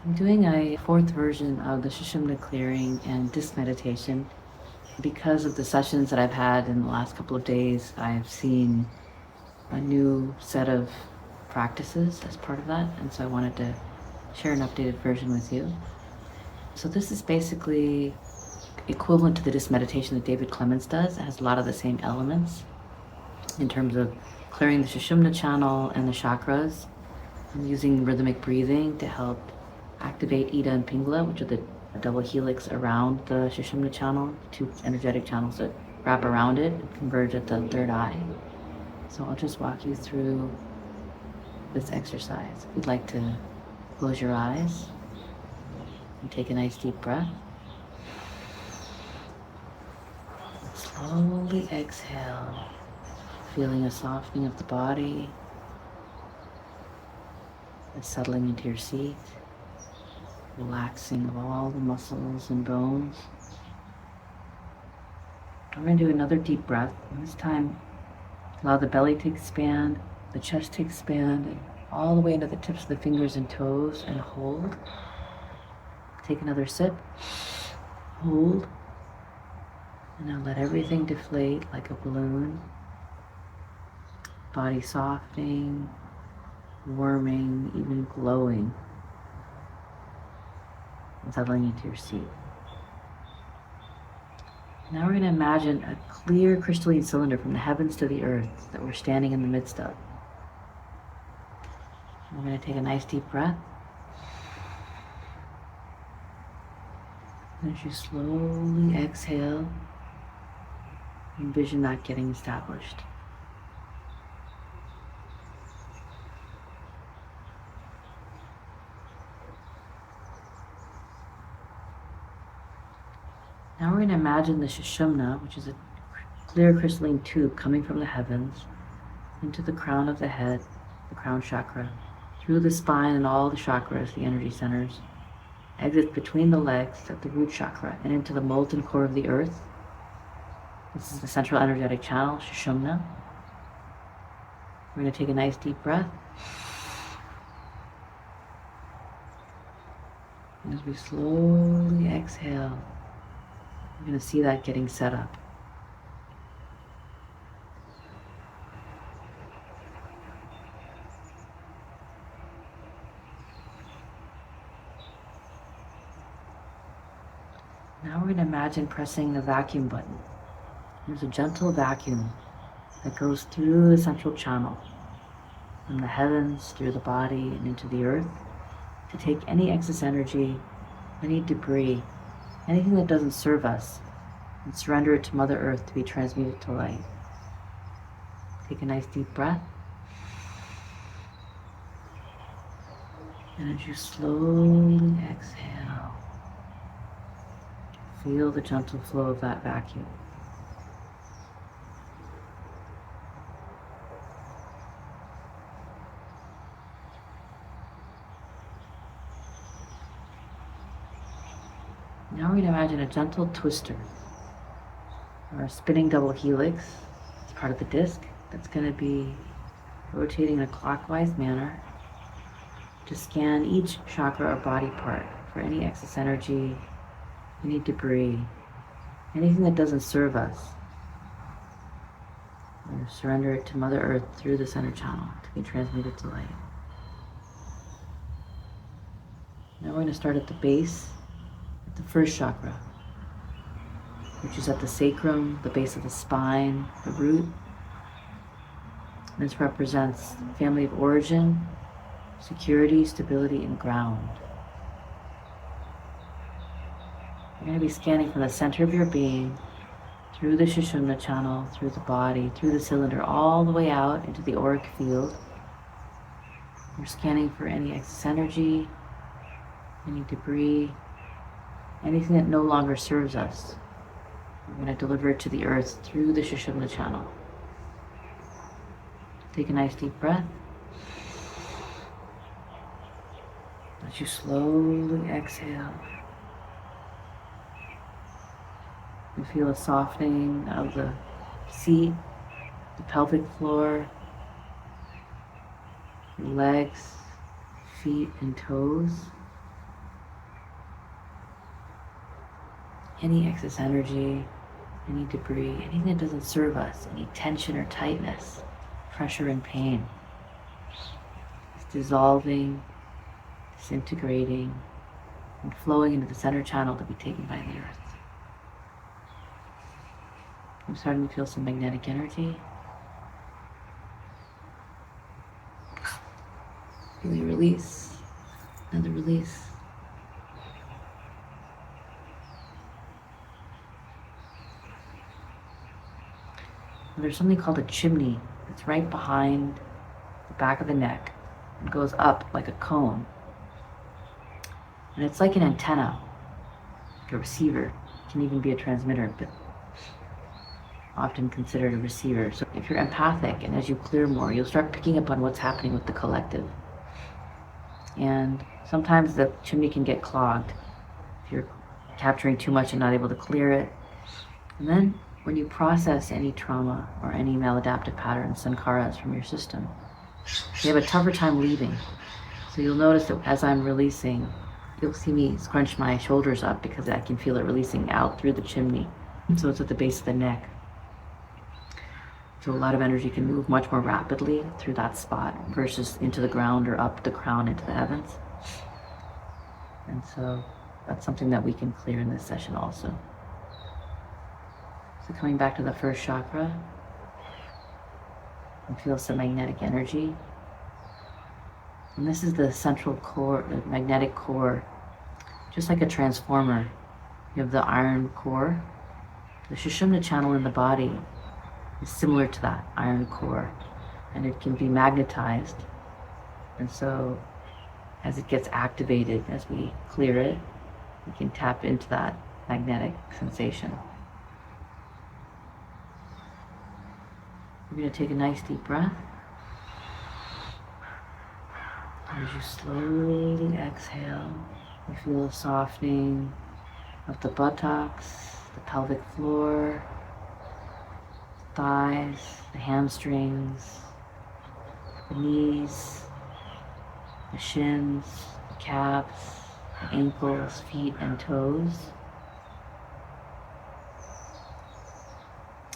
I'm doing a fourth version of the Sushumna clearing and disc meditation. Because of the sessions that I've had in the last couple of days, I've seen a new set of practices as part of that, and so I wanted to share an updated version with you. So this is basically equivalent to the disc meditation that David Clements does. It has a lot of the same elements in terms of clearing the Sushumna channel and the chakras. I'm using rhythmic breathing to help activate Ida and Pingala, which are the double helix around the Sushumna channel, two energetic channels that wrap around it and converge at the third eye. So I'll just walk you through this exercise. If you'd like to close your eyes and take a nice deep breath. Slowly exhale, feeling a softening of the body, and settling into your seat, relaxing of all the muscles and bones. We're going to do another deep breath. And this time, allow the belly to expand, the chest to expand, and all the way into the tips of the fingers and toes, and hold. Take another sip, hold, and now let everything deflate like a balloon. Body softening, warming, even glowing, and settling into your seat. Now we're going to imagine a clear crystalline cylinder from the heavens to the earth that we're standing in the midst of. We're going to take a nice deep breath. As you slowly exhale, envision that getting established. Now we're going to imagine the Sushumna, which is a clear crystalline tube coming from the heavens into the crown of the head, the crown chakra, through the spine and all the chakras, the energy centers, exits between the legs at the root chakra and into the molten core of the earth. This is the central energetic channel, Sushumna. We're going to take a nice deep breath. And as we slowly exhale, you're going to see that getting set up. Now we're going to imagine pressing the vacuum button. There's a gentle vacuum that goes through the central channel, from the heavens, through the body, and into the earth, to take any excess energy, any debris, anything that doesn't serve us, and surrender it to Mother Earth to be transmuted to light. Take a nice deep breath. And as you slowly exhale, feel the gentle flow of that vacuum. Now we're going to imagine a gentle twister or a spinning double helix. It's part of the disc that's going to be rotating in a clockwise manner to scan each chakra or body part for any excess energy, any debris, anything that doesn't serve us. Or surrender it to Mother Earth through the center channel to be transmuted to light. Now we're going to start at the base, at the first chakra, which is at the sacrum, the base of the spine, the root. This represents family of origin, security, stability, and ground. You're going to be scanning from the center of your being, through the Sushumna channel, through the body, through the cylinder, all the way out into the auric field. We're scanning for any excess energy, any debris, anything that no longer serves us. We're going to deliver it to the earth through the Sushumna channel. Take a nice deep breath. As you slowly exhale, you feel a softening of the seat, the pelvic floor, your legs, feet, and toes. any excess energy, any debris, anything that doesn't serve us, any tension or tightness, pressure and pain. It's dissolving, disintegrating, and flowing into the center channel to be taken by the earth. I'm starting to feel some magnetic energy. Really release, another release. And there's something called a chimney. It's right behind the back of the neck. It goes up like a cone. And it's like an antenna, like a receiver. It can even be a transmitter, but often considered a receiver. So if you're empathic and as you clear more, you'll start picking up on what's happening with the collective. And sometimes the chimney can get clogged if you're capturing too much and not able to clear it. And then when you process any trauma or any maladaptive patterns, sankharas from your system, you have a tougher time leaving. So you'll notice that as I'm releasing, you'll see me scrunch my shoulders up because I can feel it releasing out through the chimney. So it's at the base of the neck. So a lot of energy can move much more rapidly through that spot versus into the ground or up the crown into the heavens. And so that's something that we can clear in this session also. So coming back to the first chakra, and feel some magnetic energy. And this is the central core, the magnetic core, just like a transformer. You have the iron core. The Sushumna channel in the body is similar to that iron core, and it can be magnetized. And so as it gets activated, as we clear it, we can tap into that magnetic sensation. We're going to take a nice deep breath. As you slowly exhale, you feel a softening of the buttocks, the pelvic floor, thighs, the hamstrings, the knees, the shins, the calves, the ankles, feet, and toes.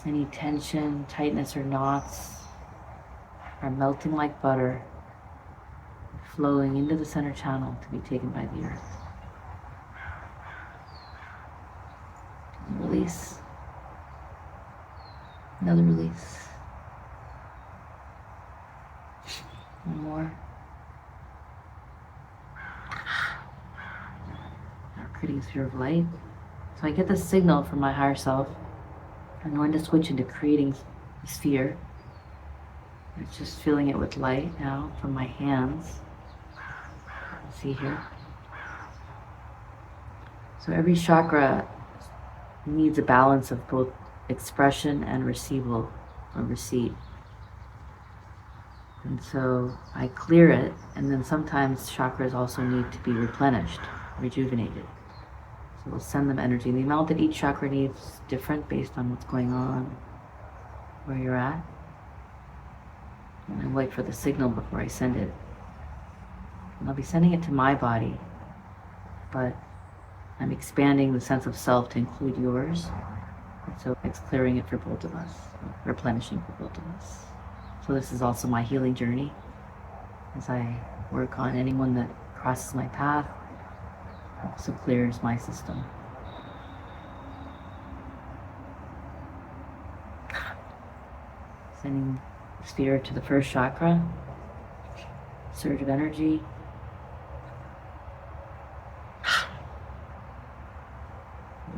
Any tension, tightness, or knots are melting like butter, flowing into the center channel to be taken by the earth. And release. Another release. One more. Now creating a sphere of light. So I get the signal from my higher self. I'm going to switch into creating a sphere. It's just filling it with light now from my hands. See here. So every chakra needs a balance of both expression and receival or receipt. And so I clear it, and then sometimes chakras also need to be replenished, rejuvenated. So we'll send them energy. And the amount that each chakra needs is different based on what's going on, where you're at. And I wait for the signal before I send it. And I'll be sending it to my body, but I'm expanding the sense of self to include yours. And so it's clearing it for both of us, replenishing for both of us. So this is also my healing journey as I work on anyone that crosses my path, also clears my system. Sending the sphere to the first chakra, surge of energy.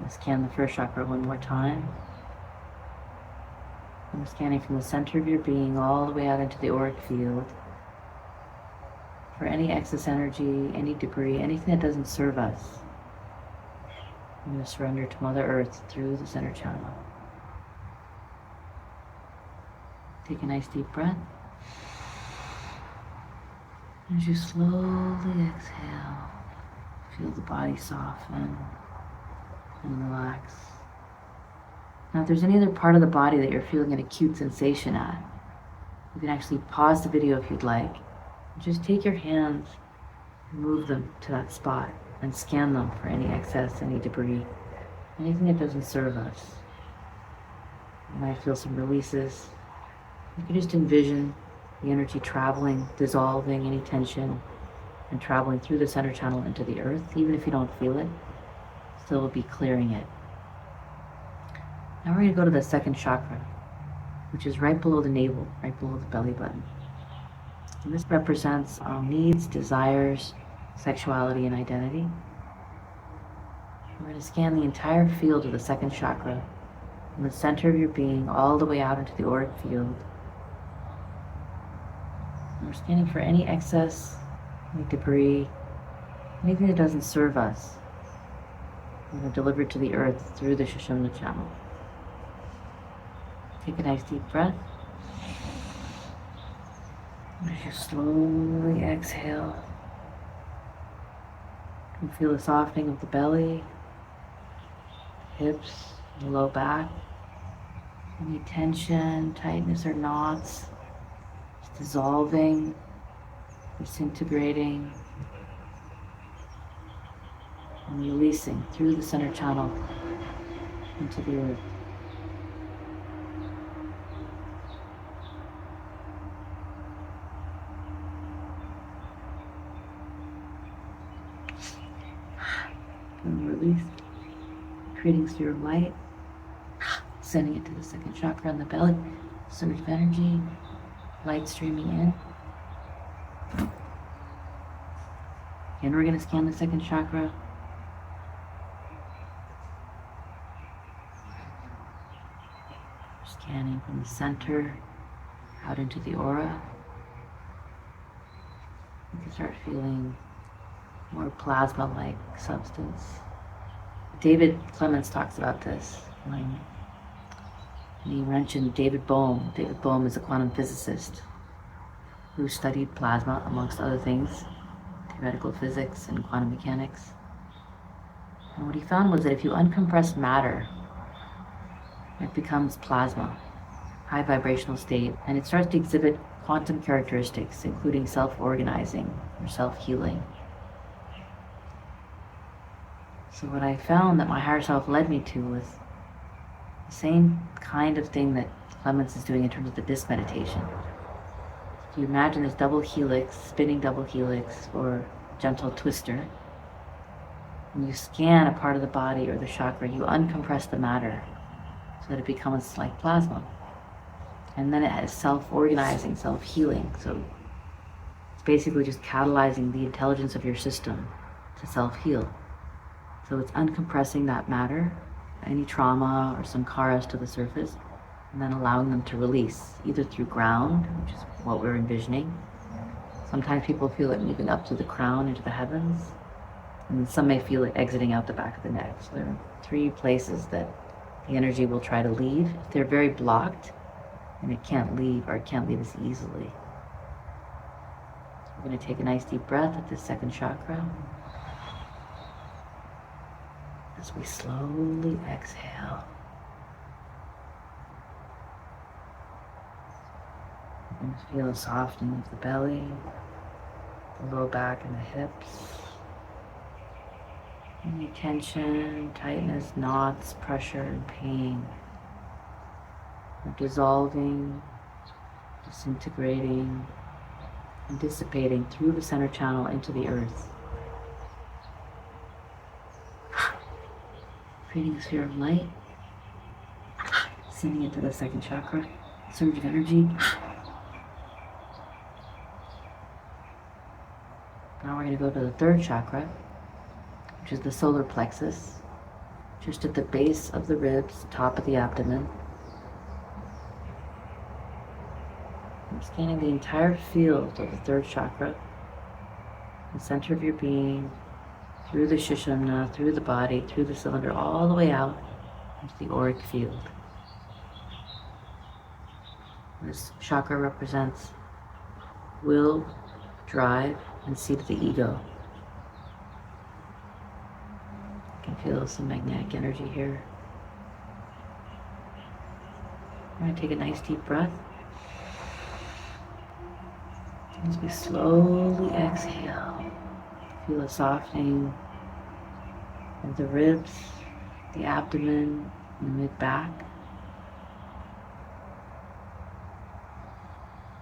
Scan the first chakra one more time. I'm scanning from the center of your being all the way out into the auric field for any excess energy, any debris, anything that doesn't serve us. I'm going to surrender to Mother Earth through the center channel. Take a nice deep breath. As you slowly exhale, feel the body soften and relax. Now, if there's any other part of the body that you're feeling an acute sensation at, you can actually pause the video if you'd like. Just take your hands and move them to that spot and scan them for any excess, any debris. anything that doesn't serve us. You might feel some releases. You can just envision the energy traveling, dissolving any tension, and traveling through the center channel into the earth. Even if you don't feel it, still will be clearing it. Now we're going to go to the second chakra, which is right below the navel, right below the belly button. And this represents our needs, desires, sexuality, and identity. We're going to scan the entire field of the second chakra, from the center of your being all the way out into the auric field. And we're scanning for any excess, any debris, anything that doesn't serve us. We're going to deliver it to the earth through the Sushumna channel. Take a nice deep breath. As you slowly exhale, you can feel the softening of the belly, hips, the low back. Any tension, tightness, or knots, just dissolving, disintegrating, and releasing through the center channel into the earth. And release, creating sphere of light, sending it to the second chakra in the belly, surge of energy, light streaming in. And we're going to scan the second chakra. Scanning from the center out into the aura. You can start feeling more plasma-like substance. David Clements talks about this when he mentioned David Bohm. David Bohm is a quantum physicist who studied plasma, amongst other things, theoretical physics and quantum mechanics. And what he found was that if you uncompress matter, it becomes plasma, high vibrational state, and it starts to exhibit quantum characteristics, including self-organizing or self-healing. So what I found that my higher self led me to was the same kind of thing that Clements is doing in terms of the disc meditation. If you imagine this double helix, spinning double helix, or gentle twister, when you scan a part of the body or the chakra, you uncompress the matter so that it becomes like plasma. And then it has self-organizing, self-healing. So it's basically just catalyzing the intelligence of your system to self-heal. So it's uncompressing that matter, any trauma or sankharas to the surface, and then allowing them to release, either through ground, which is what we're envisioning. Sometimes people feel it moving up to the crown into the heavens, and some may feel it exiting out the back of the neck. So there are 3 places that the energy will try to leave. If they're very blocked, and it can't leave, or it can't leave as easily. We're going to take a nice deep breath at the second chakra. As we slowly exhale, you can feel a softening of the belly, the low back and the hips. Any tension, tightness, knots, pressure, and pain are dissolving, disintegrating, and dissipating through the center channel into the earth. Creating a sphere of light, sending it to the second chakra, surge of energy. Now we're going to go to the third chakra, which is the solar plexus, just at the base of the ribs, top of the abdomen. I'm scanning the entire field of the third chakra, the center of your being, through the Sushumna, through the body, through the cylinder, all the way out into the auric field. This chakra represents will, drive, and seat of the ego. You can feel some magnetic energy here. We're going to take a nice deep breath. As we slowly exhale, feel a softening of the ribs, the abdomen, and the mid-back.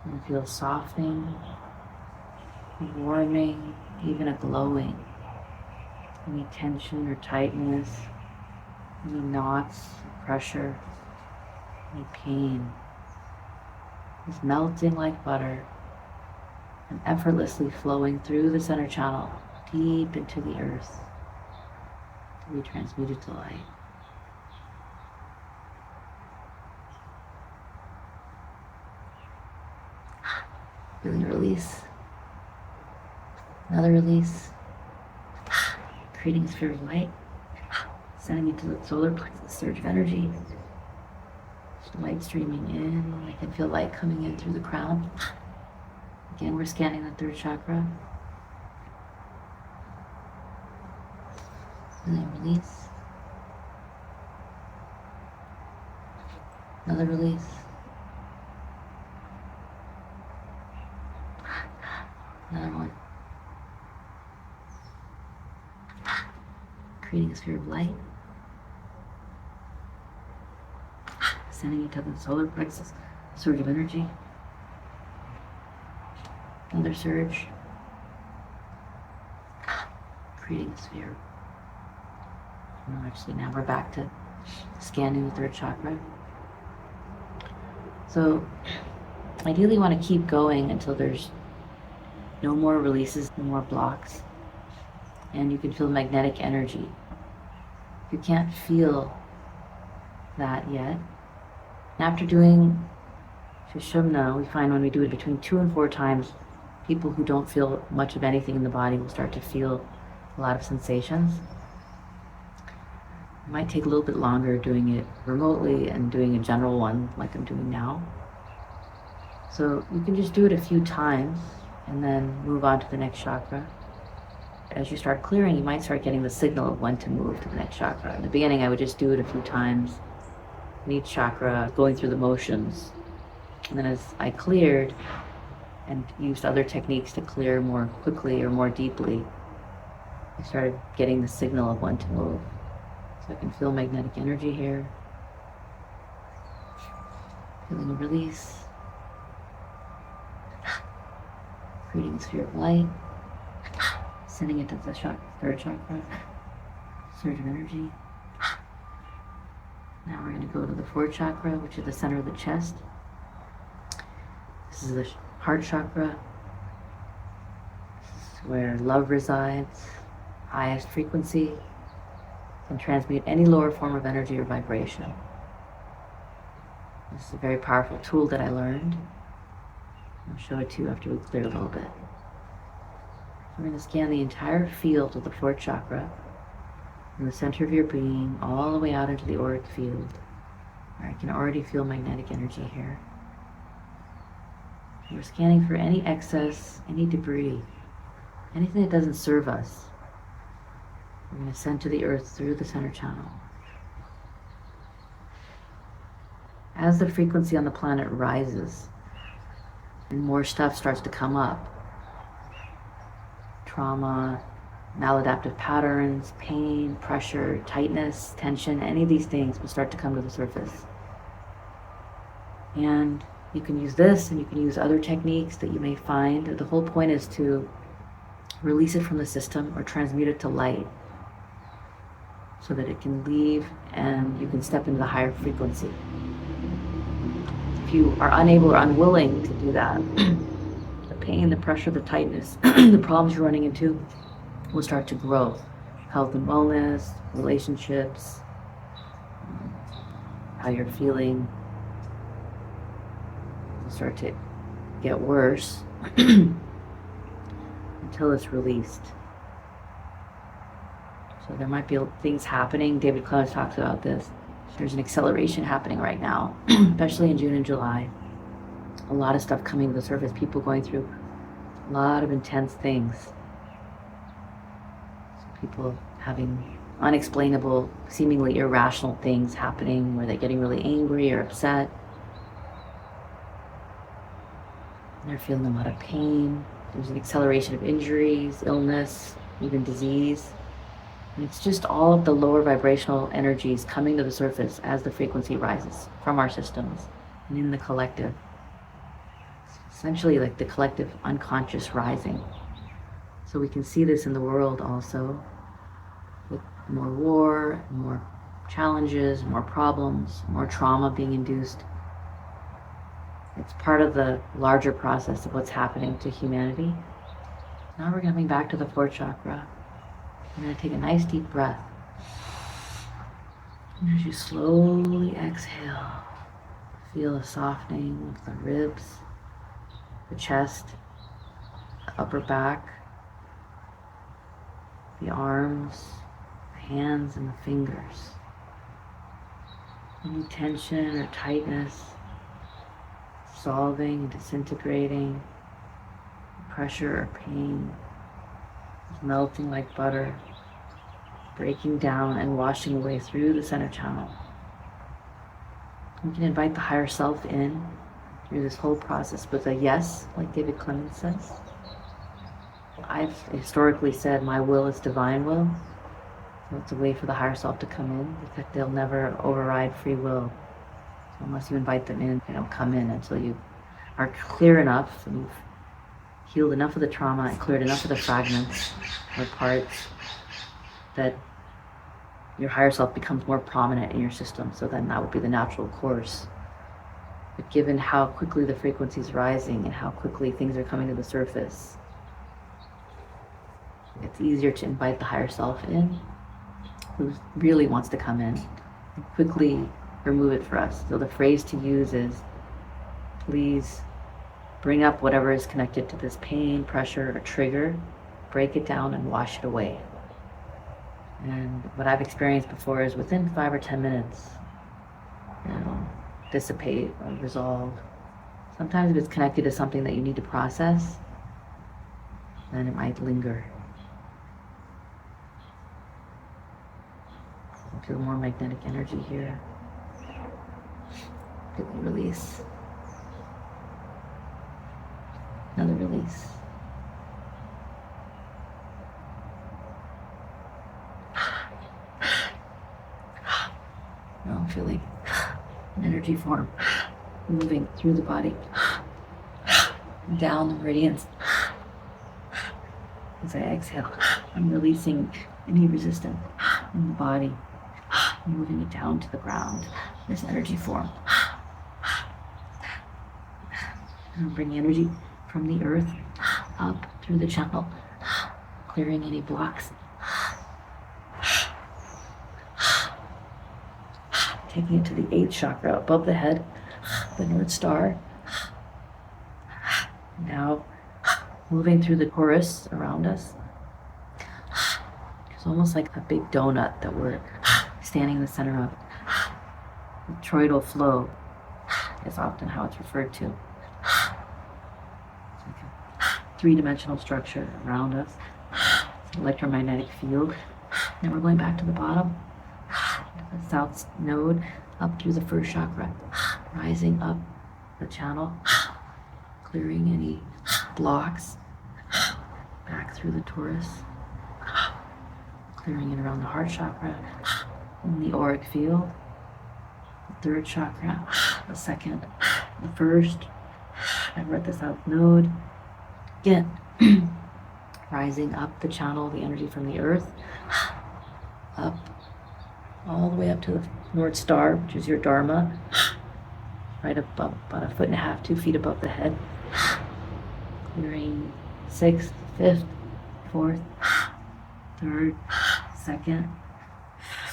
And feel softening, warming, even a glowing. Any tension or tightness, any knots, pressure, any pain is melting like butter and effortlessly flowing through the center channel, deep into the earth, to be transmuted to light. Feeling a release. Another release. Creating a sphere of light. Sending it to the solar plexus, surge of energy. Just light streaming in. I can feel light coming in through the crown. Again, we're scanning the third chakra. And then release. Another release. Another one. Creating a sphere of light. Sending it to the solar plexus, surge of energy. Another surge. Creating a sphere. No, actually, now we're back to scanning the third chakra. So, ideally, you want to keep going until there's no more releases, no more blocks, and you can feel magnetic energy. If you can't feel that yet, after doing Sushumna, we find when we do it between 2 and 4 times, people who don't feel much of anything in the body will start to feel a lot of sensations. It might take a little bit longer doing it remotely and doing a general one like I'm doing now. So you can just do it a few times and then move on to the next chakra. As you start clearing, you might start getting the signal of when to move to the next chakra. In the beginning, I would just do it a few times in each chakra, going through the motions. And then as I cleared and used other techniques to clear more quickly or more deeply, I started getting the signal of when to move. So I can feel magnetic energy here. Feeling a release. Creating a sphere of light. Sending it to the third chakra. Surge of energy. Now we're going to go to the fourth chakra, which is the center of the chest. This is the heart chakra. This is where love resides, highest frequency. Can transmute any lower form of energy or vibration. This is a very powerful tool that I learned. I'll show it to you after we clear a little bit. We're going to scan the entire field of the fourth chakra from the center of your being all the way out into the auric field. I can already feel magnetic energy here. We're scanning for any excess, any debris, anything that doesn't serve us. We're going to send to the earth through the center channel. As the frequency on the planet rises and more stuff starts to come up, trauma, maladaptive patterns, pain, pressure, tightness, tension, any of these things will start to come to the surface. And you can use this and you can use other techniques that you may find. The whole point is to release it from the system or transmute it to light so that it can leave and you can step into the higher frequency. If you are unable or unwilling to do that, the pain, the pressure, the tightness, the problems you're running into will start to grow. Health and wellness, relationships, how you're feeling will start to get worse until it's released. So there might be things happening. David Clemens talks about this. There's an acceleration happening right now, especially in June and July. A lot of stuff coming to the surface, people going through a lot of intense things. So people having unexplainable, seemingly irrational things happening where they're getting really angry or upset. And they're feeling a lot of pain. There's an acceleration of injuries, illness, even disease. And it's just all of the lower vibrational energies coming to the surface as the frequency rises from our systems and in the collective. It's essentially like the collective unconscious rising. So we can see this in the world also, with more war, more challenges, more problems, more trauma being induced. It's part of the larger process of what's happening to humanity. Now we're coming back to the fourth chakra. I'm going to take a nice deep breath. And as you slowly exhale, feel a softening of the ribs, the chest, the upper back, the arms, the hands, and the fingers. Any tension or tightness dissolving and disintegrating, pressure or pain is melting like butter, breaking down and washing away through the center channel. We can invite the higher self in through this whole process with a yes, like David Clemens says. I've historically said my will is divine will. So it's a way for the higher self to come in, because they'll never override free will. So unless you invite them in, they don't come in until you are clear enough and you've healed enough of the trauma and cleared enough of the fragments or parts that your higher self becomes more prominent in your system. So then that would be the natural course. But given how quickly the frequency is rising and how quickly things are coming to the surface, it's easier to invite the higher self in, who really wants to come in, and quickly remove it for us. So the phrase to use is, please bring up whatever is connected to this pain, pressure, or trigger, break it down and wash it away. And what I've experienced before is within 5 or 10 minutes, dissipate or resolve. Sometimes if it's connected to something that you need to process, then it might linger. Feel more magnetic energy here. Completely release. Another release. Now I'm feeling an energy form moving through the body, down the meridians. As I exhale, I'm releasing any resistance in the body, moving it down to the ground, this energy form. And I'm bringing energy from the earth up through the channel, clearing any blocks. Taking it to the 8th chakra above the head, the North Star. Now moving through the torus around us. It's almost like a big donut that we're standing in the center of. The toroidal flow is often how it's referred to. It's like a 3-dimensional structure around us. It's an electromagnetic field. Then we're going back to the bottom, to the south node, up through the 1st chakra, rising up the channel, clearing any blocks, back through the torus, clearing it around the heart chakra, in the auric field, the 3rd chakra, the 2nd, the 1st, and we're at the south node. Again, rising up the channel, the energy from the earth, up, all the way up to the North Star, which is your Dharma, right above, about 1.5 feet, 2 feet above the head, clearing 6th, 5th, 4th, 3rd, 2nd,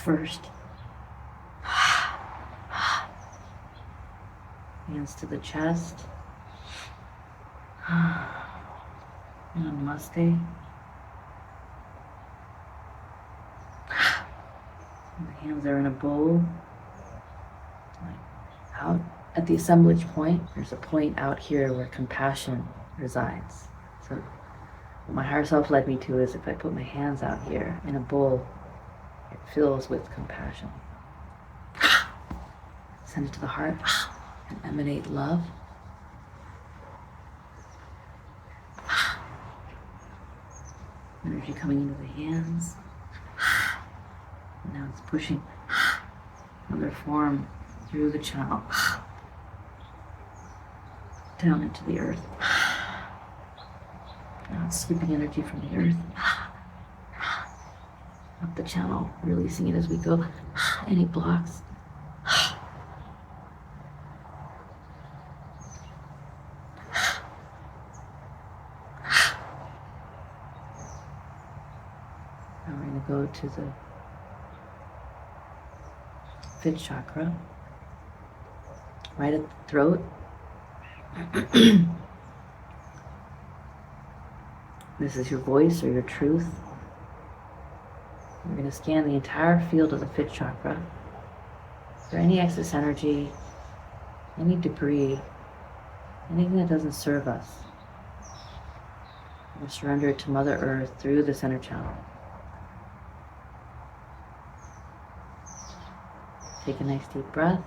1st. Hands to the chest. Namaste. The hands are in a bowl. Out at the assemblage point, there's a point out here where compassion resides. So what my higher self led me to is, if I put my hands out here in a bowl, it fills with compassion. Send it to the heart and emanate love. Energy coming into the hands. Now it's pushing another form through the channel down into the earth. Now it's sweeping energy from the earth up the channel, releasing it as we go. Any blocks. Now we're going to go to the fifth chakra, right at the throat. This is your voice or your truth. We're going to scan the entire field of the fifth chakra for any excess energy, any debris, anything that doesn't serve us. We'll surrender it to Mother Earth through the center channel. Take a nice deep breath.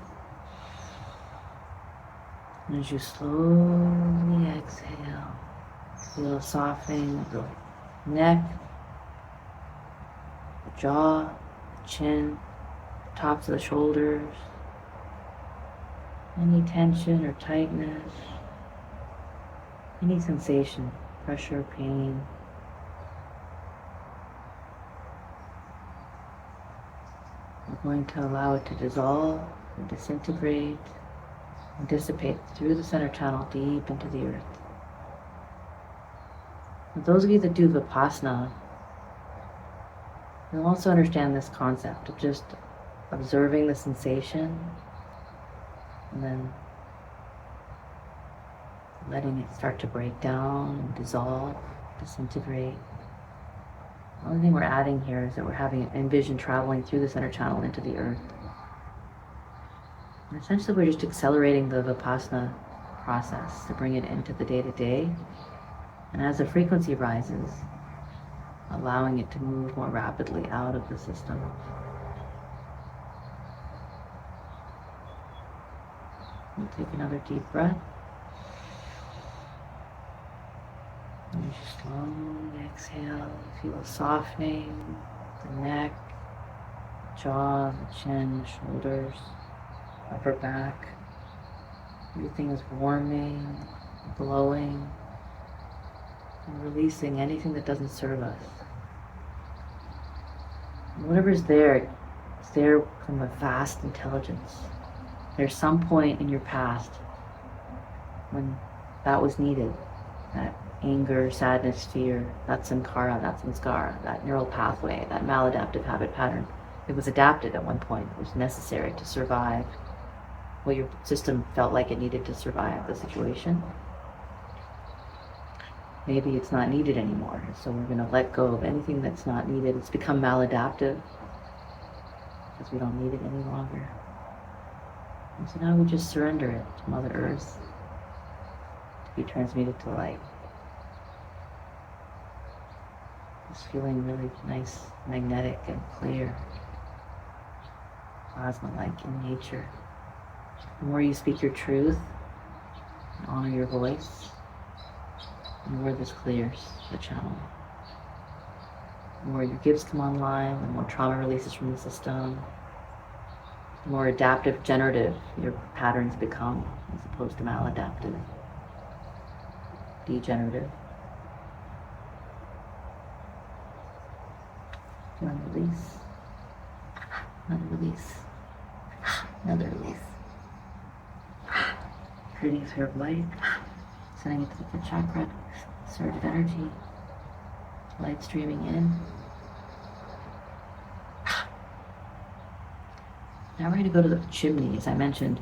And as you slowly exhale, feel a softening of the neck, the jaw, the chin, the tops of the shoulders, any tension or tightness, any sensation, pressure, pain. We're going to allow it to dissolve and disintegrate and dissipate through the center channel deep into the earth. For those of you that do Vipassana, you'll also understand this concept of just observing the sensation and then letting it start to break down and dissolve, disintegrate. The only thing we're adding here is that we're having envision traveling through the center channel into the earth. And essentially we're just accelerating the Vipassana process to bring it into the day-to-day. And as the frequency rises, allowing it to move more rapidly out of the system. We'll take another deep breath. And you slowly exhale, feel a softening, the neck, jaw, the chin, the shoulders, upper back. Everything is warming, glowing, and releasing anything that doesn't serve us. And whatever's there, it's there from a vast intelligence. There's some point in your past when that was needed, that anger, sadness, fear, that sankhara, that samskara, that neural pathway, that maladaptive habit pattern. It was adapted at one point. It was necessary to survive what your system felt like it needed to survive the situation. Maybe it's not needed anymore, so we're going to let go of anything that's not needed. It's become maladaptive because we don't need it any longer. And so now we just surrender it to Mother Earth to be transmuted to light. Just feeling really nice, magnetic and clear, plasma-like in nature. The more you speak your truth and honor your voice, the more this clears the channel. The more your gifts come online, the more trauma releases from the system, the more adaptive, generative your patterns become, as opposed to maladaptive, degenerative. One release, another release, another release. Creating a sphere of light, sending it to the fifth chakra, surge of energy, light streaming in. Now we're going to go to the chimney, as I mentioned.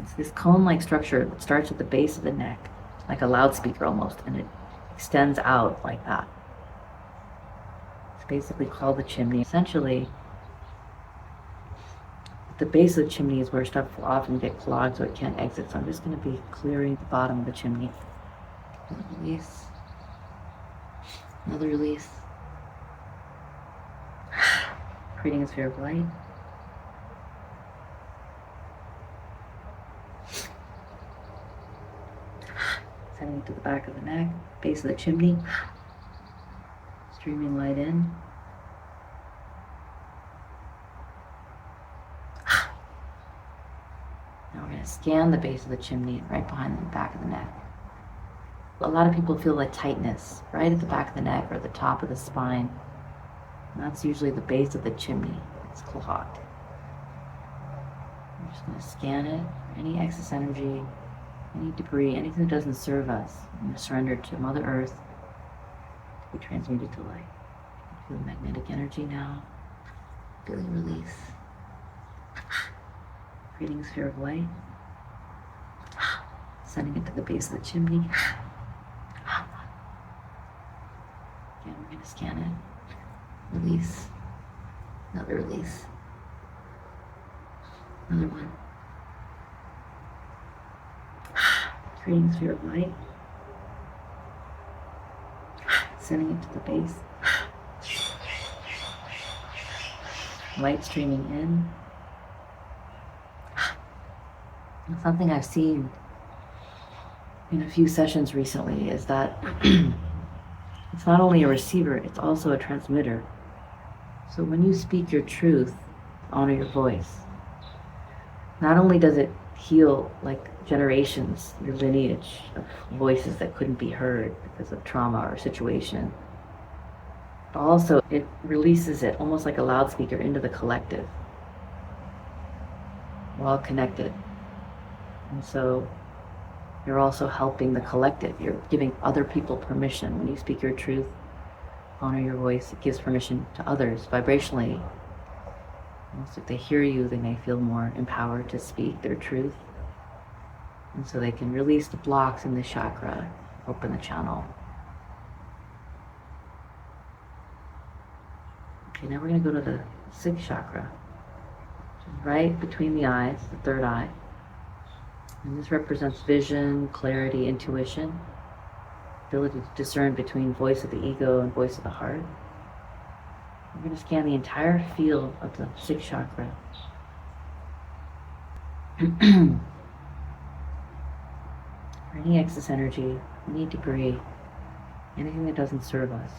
It's this cone-like structure that starts at the base of the neck, like a loudspeaker almost, and it extends out like that. It's basically called the chimney. Essentially, the base of the chimney is where stuff will often get clogged so it can't exit. So I'm just going to be clearing the bottom of the chimney. Release. Another release. Creating a sphere of light. Sending it to the back of the neck, base of the chimney. Streaming light in. going to scan the base of the chimney right behind the back of the neck. A lot of people feel a tightness right at the back of the neck or the top of the spine. And that's usually the base of the chimney. It's clogged. I'm just going to scan it for any excess energy, any debris, anything that doesn't serve us. I'm going to surrender to Mother Earth to be transmuted to light. Feel magnetic energy now. Feeling release. Creating a sphere of light. Sending it to the base of the chimney. Again, we're going to scan it. Release. Another release. Another one. Creating a sphere of light. Sending it to the base. Light streaming in. Something I've seen in a few sessions recently is that it's not only a receiver, it's also a transmitter. So when you speak your truth, honor your voice. Not only does it heal like generations, your lineage of voices that couldn't be heard because of trauma or situation, but also it releases it almost like a loudspeaker into the collective. We're all connected. And so you're also helping the collective. You're giving other people permission. When you speak your truth, honor your voice, it gives permission to others vibrationally. Almost if they hear you, they may feel more empowered to speak their truth. And so they can release the blocks in the chakra, open the channel. Okay, now we're going to go to the sixth chakra, which is right between the eyes, the third eye. And this represents vision, clarity, intuition, ability to discern between voice of the ego and voice of the heart. We're going to scan the entire field of the sixth chakra. For any excess energy, any debris, anything that doesn't serve us,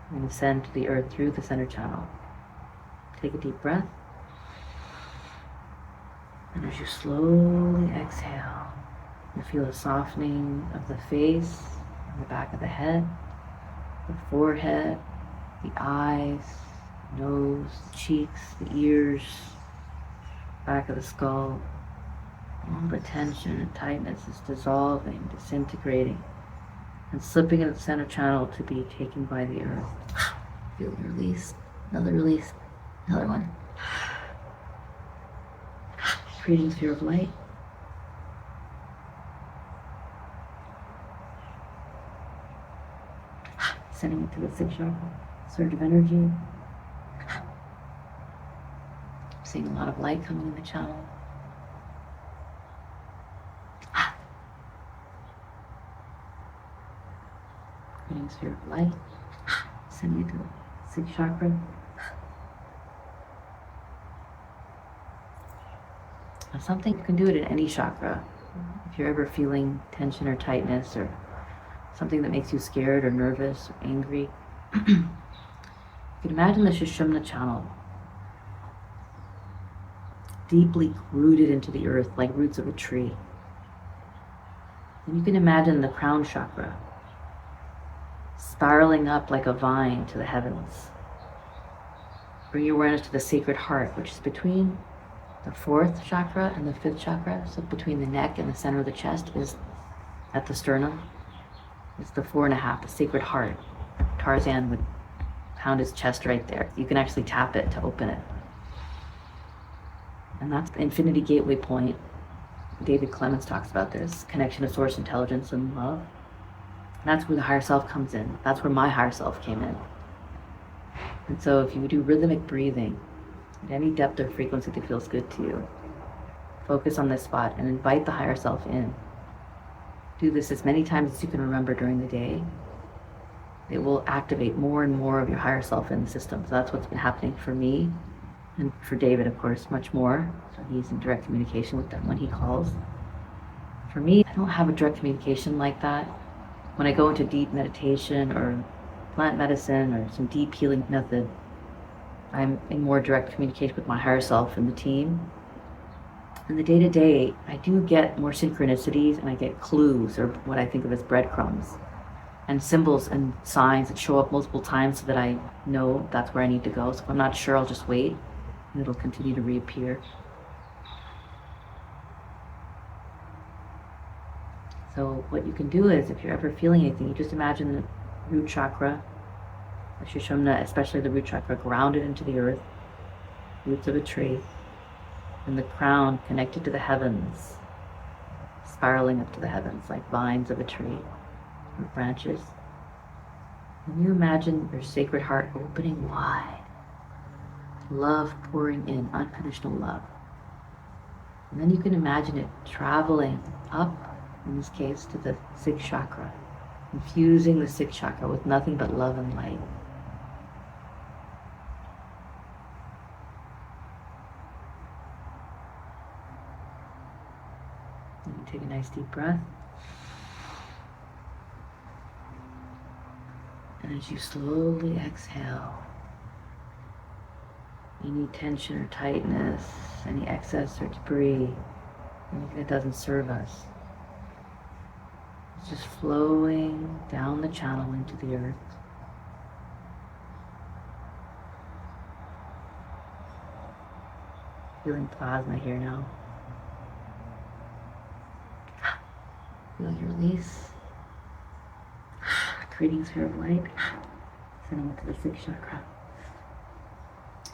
we're going to send to the earth through the center channel. Take a deep breath. And as you slowly exhale, you feel a softening of the face, and the back of the head, the forehead, the eyes, nose, cheeks, the ears, back of the skull. All the tension and tightness is dissolving, disintegrating, and slipping into the center channel to be taken by the earth. Feel the release, another one. Creating a sphere of light. Sending it to the sixth chakra. Surge of energy. Seeing a lot of light coming in the channel. Creating a sphere of light. Sending it to the sixth chakra. Something you can do it in any chakra. If you're ever feeling tension or tightness or something that makes you scared or nervous or angry, you can imagine the Sushumna channel deeply rooted into the earth like roots of a tree. And you can imagine the crown chakra spiraling up like a vine to the heavens. Bring your awareness to the sacred heart, which is between the fourth chakra and the fifth chakra. So between the neck and the center of the chest is at the sternum. It's the 4.5, the sacred heart. Tarzan would pound his chest right there. You can actually tap it to open it. And that's the infinity gateway point. David Clemens talks about this connection of source intelligence and love. And that's where the higher self comes in. That's where my higher self came in. And so if you do rhythmic breathing, at any depth or frequency that feels good to you, focus on this spot and invite the higher self in. Do this as many times as you can remember during the day. It will activate more and more of your higher self in the system. So that's what's been happening for me, and for David, of course, much more. So he's in direct communication with them when he calls. For me, I don't have a direct communication like that. When I go into deep meditation or plant medicine or some deep healing method, I'm in more direct communication with my higher self and the team. In the day-to-day, I do get more synchronicities and I get clues, or what I think of as breadcrumbs, and symbols and signs that show up multiple times so that I know that's where I need to go. So if I'm not sure, I'll just wait and it'll continue to reappear. So what you can do is, if you're ever feeling anything, you just imagine the root chakra, the Sushumna, especially the root chakra, grounded into the earth, roots of a tree, and the crown connected to the heavens, spiraling up to the heavens like vines of a tree or branches. And you imagine your sacred heart opening wide, love pouring in, unconditional love. And then you can imagine it traveling up, in this case, to the sixth chakra, infusing the sixth chakra with nothing but love and light. And take a nice deep breath. And as you slowly exhale, any tension or tightness, any excess or debris, anything that doesn't serve us, it's just flowing down the channel into the earth. Feeling plasma here now. Feel your release. Creating a sphere of light, sending it to the sixth chakra.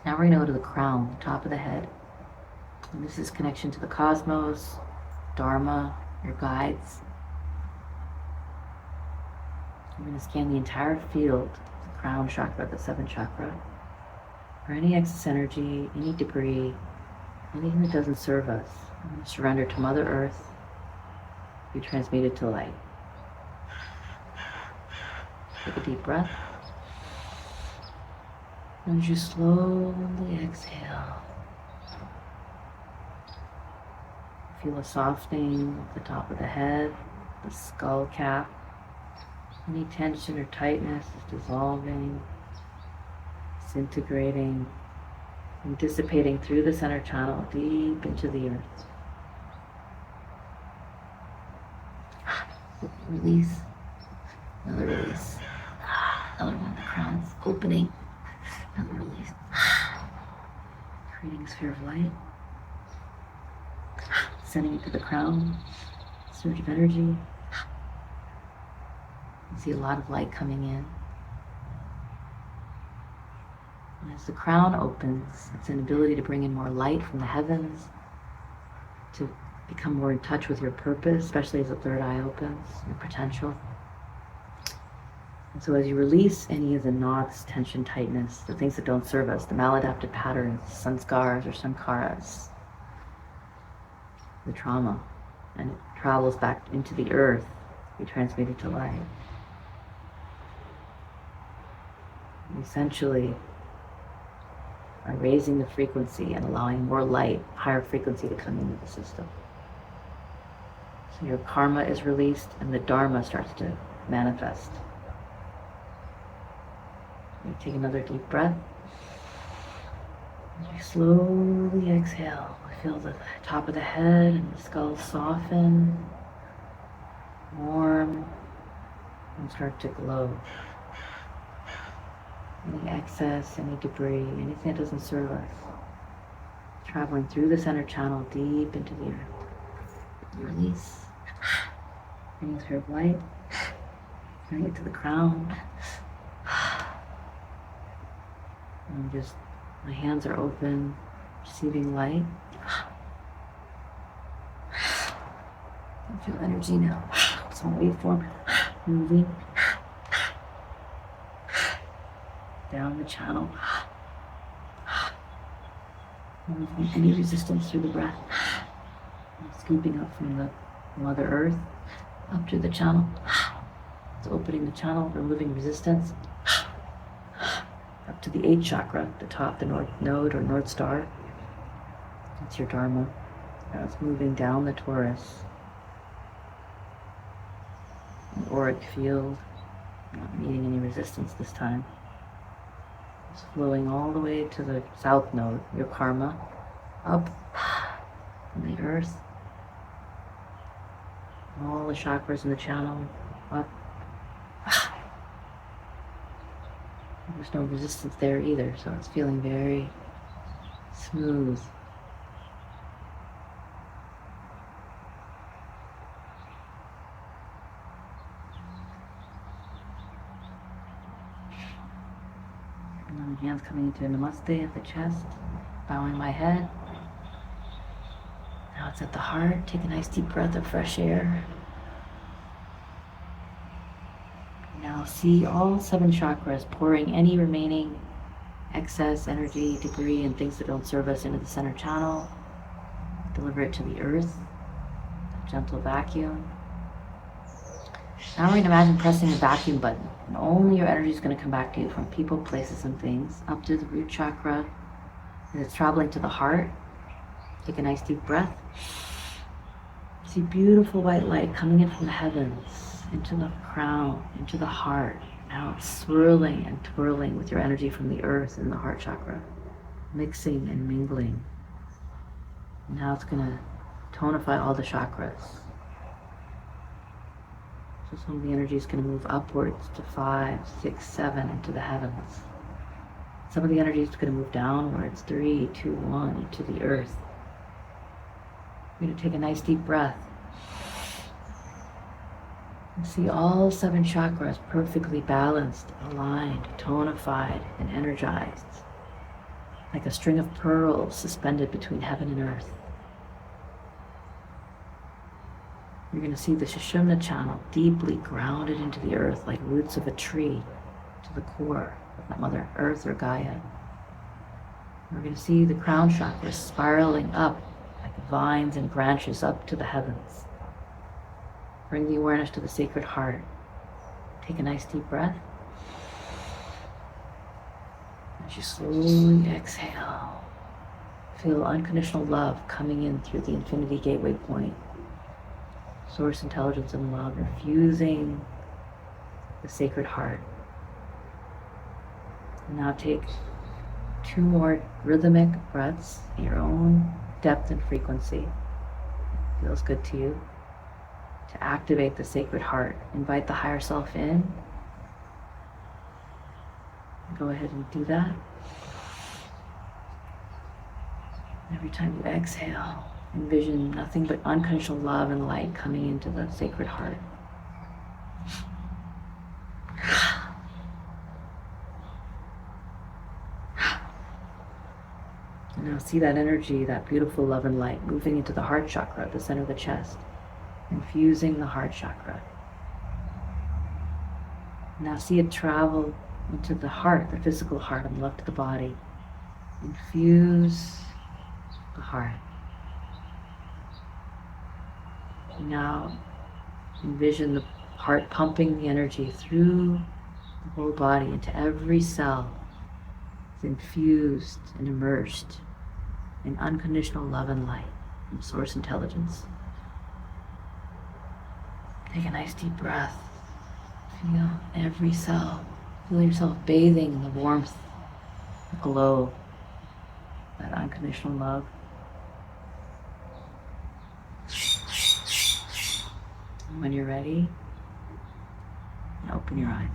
Now we're going to go to the crown, the top of the head. And this is connection to the cosmos, Dharma, your guides. We're going to scan the entire field, the crown chakra, the seventh chakra, for any excess energy, any debris, anything that doesn't serve us. I'm going to surrender to Mother Earth, be transmuted to light. Take a deep breath. And as you slowly exhale, feel a softening of the top of the head, the skull cap. Any tension or tightness is dissolving, disintegrating, and dissipating through the center channel deep into the earth. Release. Another release. Another one, the crown's opening. Another release. Creating a sphere of light. Sending it to the crown. Surge of energy. You see a lot of light coming in. And as the crown opens, it's an ability to bring in more light from the heavens, to become more in touch with your purpose, especially as the third eye opens, your potential. And so as you release any of the knots, tension, tightness, the things that don't serve us, the maladapted patterns, sanskars or sankharas, the trauma, and it travels back into the earth, be transmuted to light. And essentially, are raising the frequency and allowing more light, higher frequency to come into the system. So your karma is released and the dharma starts to manifest. You take another deep breath. As you slowly exhale, feel the top of the head and the skull soften, warm, and start to glow. Any excess, any debris, anything that doesn't serve us, traveling through the center channel deep into the earth. You release. Bringing a sphere of light. Bring it to the crown. And just, my hands are open, receiving light. I feel energy now. It's on waveform, moving down the channel. Removing any resistance through the breath. And scooping up from the Mother Earth up to the channel. It's opening the channel, removing resistance. Up to the 8th chakra, the top, the north node or north star. That's your dharma. Now it's moving down the torus. An auric field, not meeting any resistance this time. It's flowing all the way to the south node, your karma, up from the earth. All the chakras in the channel up. There's no resistance there either, so it's feeling very smooth. And the hands coming into namaste at the chest, bowing my head. Now it's at the heart. Take a nice deep breath of fresh air. Now see all 7 chakras pouring any remaining excess energy, debris, and things that don't serve us into the center channel. Deliver it to the earth, a gentle vacuum. Now we're going to imagine pressing a vacuum button, and only your energy is going to come back to you from people, places, and things, up to the root chakra, and it's traveling to the heart. Take a nice deep breath. See beautiful white light coming in from the heavens, into the crown, into the heart. Now it's swirling and twirling with your energy from the earth and the heart chakra, mixing and mingling. Now it's going to tonify all the chakras. So some of the energy is going to move upwards to 5, 6, 7 into the heavens. Some of the energy is going to move downwards, 3, 2, 1, into the earth. We're going to take a nice deep breath. And see all 7 chakras perfectly balanced, aligned, tonified, and energized, like a string of pearls suspended between heaven and earth. You're going to see the Sushumna channel deeply grounded into the earth like roots of a tree to the core of Mother Earth or Gaia. We're going to see the crown chakra spiraling up like vines and branches up to the heavens. Bring the awareness to the sacred heart. Take a nice deep breath. As you slowly exhale, feel unconditional love coming in through the infinity gateway point. Source intelligence and love infusing the sacred heart. Now take 2 more rhythmic breaths in your own depth and frequency. Feels good to you. To activate the sacred heart, invite the higher self in. Go ahead and do that. Every time you exhale, envision nothing but unconditional love and light coming into the sacred heart. And now see that energy, that beautiful love and light moving into the heart chakra at the center of the chest. Infusing the heart chakra. Now see it travel into the heart, the physical heart on the left of the body. Infuse the heart. Now envision the heart pumping the energy through the whole body into every cell. It's infused and immersed in unconditional love and light from source intelligence. Take a nice deep breath. Feel every cell. Feel yourself bathing in the warmth, the glow, that unconditional love. And when you're ready, open your eyes.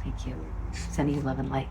Thank you. Sending you love and light.